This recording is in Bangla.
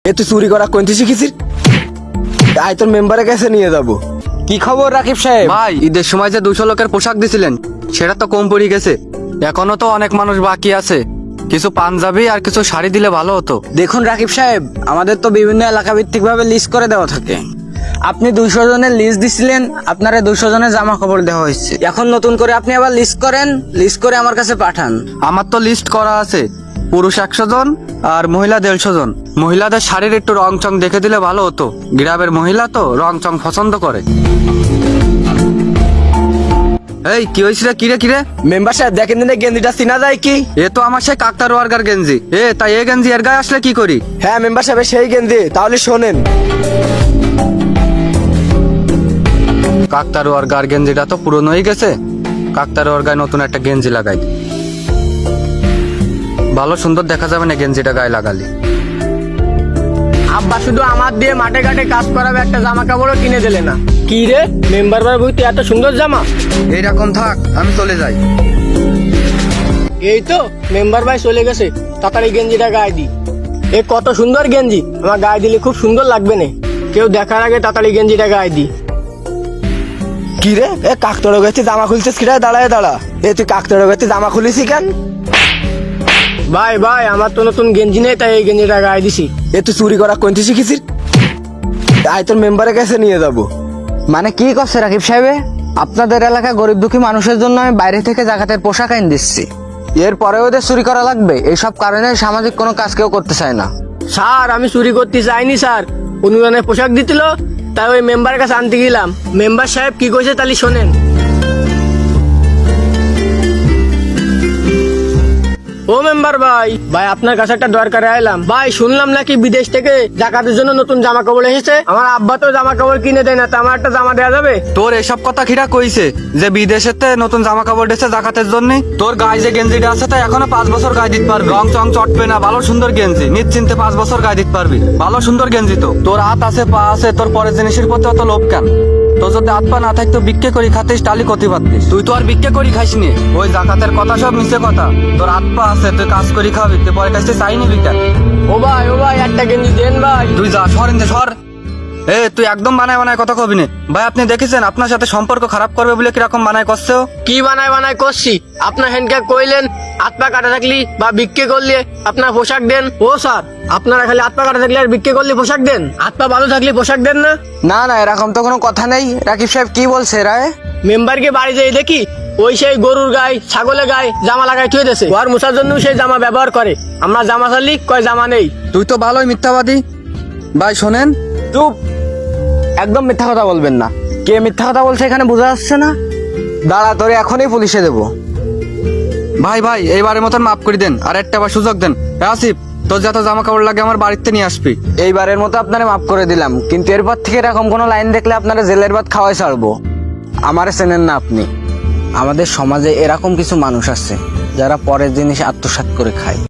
এ তুই চুরি করা কোনটি শিখেছিস? আয় তোর মেম্বারের কাছে নিয়ে যাব। কি খবর রাকিব সাহেব? ভাই, ঈদের সময় যে 200 লোকের পোশাক দিছিলেন সেটা তো কম পড়ে গেছে। এখনো তো অনেক মানুষ বাকি আছে। কিছু পাঞ্জাবি আর কিছু শাড়ি দিলে ভালো হতো। দেখুন রাকিব সাহেব, আমাদের তো বিভিন্ন এলাকা ভিত্তিক ভাবে লিস্ট করে দেওয়া থাকে। আপনি 200 জনের লিস্ট দিছিলেন, আপনারা 200 জনের জামা কাপড় দেওয়া হয়েছে। এখন নতুন করে আপনি আবার লিস্ট করেন, লিস্ট করে আমার কাছে পাঠান। আমার তো লিস্ট করা আছে, পুরুষ 100 জন আর মহিলা 150 জন। মহিলাদের শাড়ির একটু রং চং দেখে দিলে ভালো হতো। গ্রামের মহিলা তো রং চং পছন্দ করে। এই কি হয়েছিল? কিরে মেম্বার সাহেব দেখেন দিনে গেঞ্জিটা চিনা যায় কি? এ তো আমার সেই কাকতার ওয়ার্কার গেঞ্জি। তাই এ গেঞ্জি এর গায়ে আসলে কি করি? হ্যাঁ মেম্বার সাহেব সেই গেঞ্জি। তাহলে শোনেন, কাকতার ওয়ার্কার গেঞ্জিটা তো পুরনো হয়ে গেছে। কাকতার ওয়ার্কার নতুন একটা গেঞ্জি লাগাই। ভালো সুন্দর দেখা যাবে না গেঞ্জিটা গায়ে লাগালে। আব্বা শুধু আমার দিয়ে মাঠে ঘাটে কাজ করাবে, একটা জামা কাপড়ও কিনে দিলে না। কি রে মেম্বার ভাই, বুঝতে এত সুন্দর জামা? এইরকম থাক, আমি চলে যাই। এই তো মেম্বার ভাই চলে গেছে, তাড়াতাড়ি গেঞ্জিটা গায়ে দি। এ কত সুন্দর গেঞ্জি, আমার গায়ে দিলে খুব সুন্দর লাগবে না। কেউ দেখার আগে তাড়াতাড়ি গেঞ্জিটা গায়ে দি। কি রে এ কাকতড়ো গেছে জামা খুলছিস কিরা? দাঁড়ায় দাঁড়া। এ তুই কাকতড়ো গেছে জামা খুলিস কেন? ভাই আমার তো নতুন গেঞ্জি নেই, তাই এই গেঞ্জিটা গায়ে দিছি। এ তুই চুরি করা কোনটি শিখেছিস? আয় তোর মেম্বারের কাছে নিয়ে যাব। মানে কি করছে রাকিব সাহেব? আপনাদের এলাকা গরিব দুঃখী মানুষের জন্য আমি বাইরে থেকে জাকাতের পোশাক আইন দিচ্ছি। এরপরে ওদের চুরি করা লাগবে, এইসব কারণে সামাজিক কোনো কাজ কেউ করতে চায় না। স্যার আমি চুরি করতে চাইনি স্যার, অনুদানের পোশাক দিছিল, তাই ওই মেম্বারের কাছে আনতে গেলাম। মেম্বার সাহেব কি কইছে তাহলে শোনেন। ও মেম্বার ভাই, আপনার কাছে একটা দরকারে আইলাম। ভাই শুনলাম নাকি বিদেশ থেকে জাকাতের জন্য নতুন জামা কাপড় এসেছে। আমার আব্বা তো জামা কাপড় কিনে দেয় না, তা আমার একটা জামা দেওয়া যাবে? তোর এসব কথা খিরা কইছে যে বিদেশেতে নতুন জামা কাপড় দিচ্ছে জাকাতের জন্য? তোর গায়ে যে গেঞ্জিটা আছে তা এখনো 5 বছর গায়ে দিতে পারবি। রং চং চটবে না, ভালো সুন্দর গেঞ্জি নিশ্চিন্তে 5 বছর গায়ে দিতে পারবি। ভালো সুন্দর গেঞ্জি তো। তোর হাত আছে, পা আছে, তোর পরের জিনিসের প্রতি অত লোভ কেন? তোর যদি হাত পা না থাকতো বিক্রি করি খাতিস, টালি কতি পারতিস। তুই তো আর বিক্রি করি খাইসনি। ওই জাকাতের কথা সব মিছে কথা। তোর হাত পা আছে, তুই কাজ করি খাবি, তুই পরে কাছে চাইনি বিকার। ও ভাই একটা গেঞ্জি দেন ভাই। তুই যা সরেন যে সর। তুই একদম বানায় কথা কবি না ভাই। আপনি দেখেছেন আপনার সাথে সম্পর্ক খারাপ করবে বলে কিরকম বানায় করছে? কি বানায় করছি? আপনার হ্যান্ডকে কইলেন হাত পা কাটা থাকলি বা বিক্রি করলে আপনার পোশাক দেন। ও স্যার, আপনারা খালি হাত পা কাটা থাকলে আর বিক্রি করলে পোশাক দেন, হাত পা ভালো থাকলে পোশাক দেন না? না এরকম তো কোনো কথা নেই। রাকিব সাহেব কি বলছে রায়? মেম্বারকে বাড়ি যাই দেখি ওই সেই গরুর গায়ে ছাগলের গায়ে জামা লাগাই থুয়ে দেছে। ঘর মুছার জন্য সেই জামা ব্যবহার করে। আমরা জামা চালি কয় জামা নেই। তুই তো ভালোই মিথ্যাবাদী। ভাই শোনেন, চুপ, একদম মিথ্যা কথা বলবেন না। কে মিথ্যা কথা বলছে এখানে বোঝা যাচ্ছে না? দাঁড়া, তোরে এখনই পুলিশে দেবো। ভাই এইবারের মতন মাফ করে দেন, আর একটা বার সুযোগ দেন। আসিফ, তোর যত জামা কাপড় লাগে আমার বাড়িতে নিয়ে আসবি। এইবারের মতো আপনারা মাফ করে দিলাম, কিন্তু এরপর থেকে এরকম কোনো লাইন দেখলে আপনারা জেলের ভাত খাওয়াই ছাড়বো। আমারে চেনেন না আপনি। আমাদের সমাজে এরকম কিছু মানুষ আছে যারা পরের জিনিস আত্মসাৎ করে খায়।